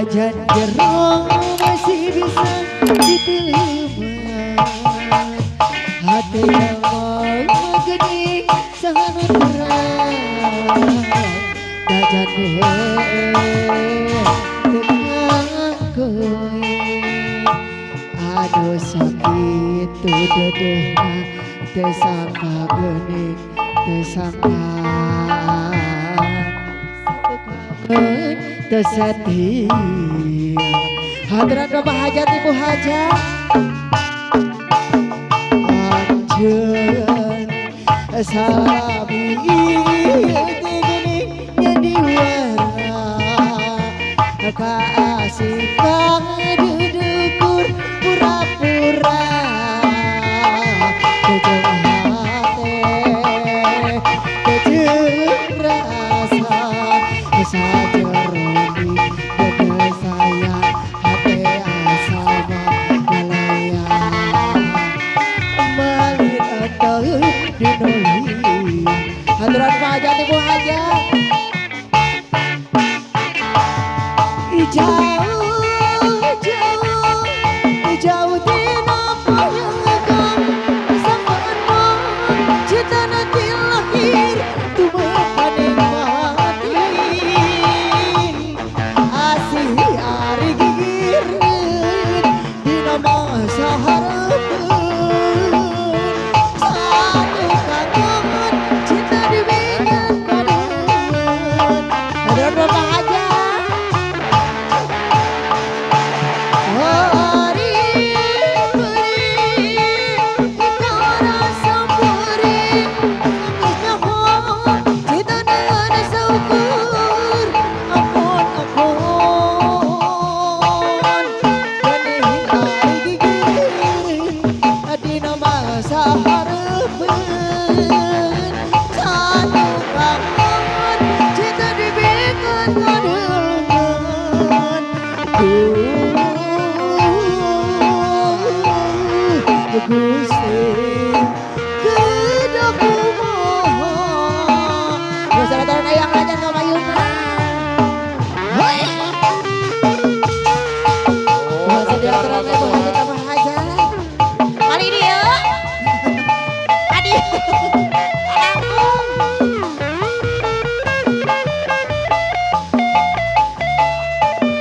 Najan jerong masih bisa diterima, hati yang mau gede sangat berat. Najan tekakui, aduh sakit tuh dedehna, tersangka gening tersangka tersetia. Hadirat Bapak Hajat, Ibu Hajat, anjir sabi gening jadi warna kasih kang dudukur pura-pura kejeng hati kejeng rasa sajeroni gede sayang hati asama malaya malit atau dinoli. Hadirat Pak Hajat, Ibu Hajat, jauh jauh jauh tina payahkan sampeanmu cita nanti lahir tubuh nikmati asih ari gigir dina masa harapan satu kangen cita dibikin kanan. Hadirat Bapak Hajat, Gusti kedaku mohon bersama yang rajan kamayuna hoi masih di antara Ibu Hajat sama Hajat kali ini ya adi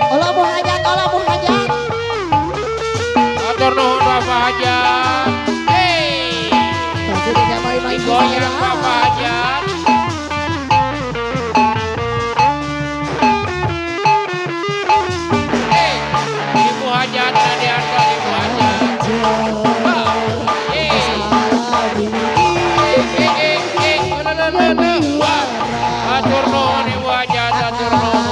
olah Bu Hajat, olah Bu Hajat, atur nuhun Bapak Hajat. Goyang Bapak Hajat. Ibu Hajat ada harta Ibu Hajat. Atur nuhun Ibu Hajat, atur nuhun.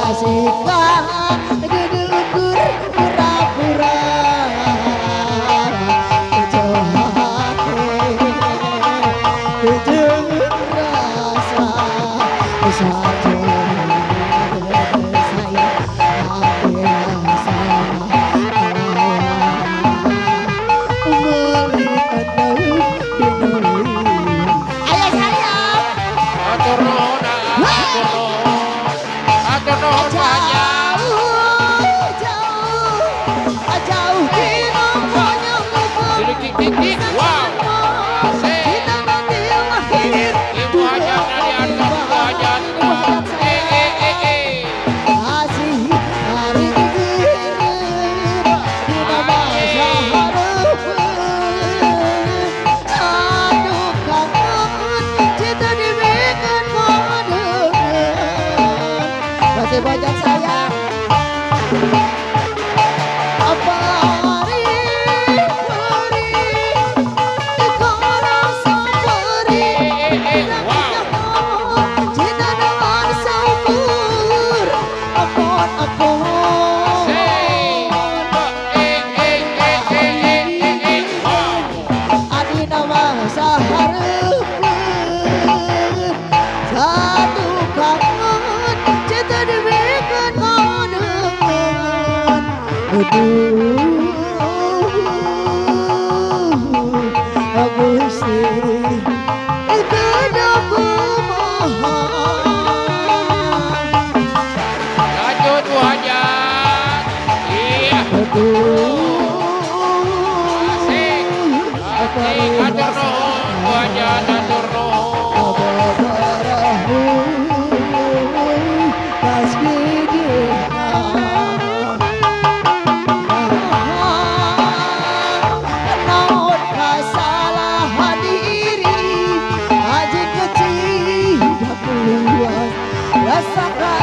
Bajak sayang apa hari rasa perih cinta dengan sabur apun adi nama sahareun satu kangen cinta dibikin kanan. Gusti kedaku mohon. Lanjut Bu Hajat. Besok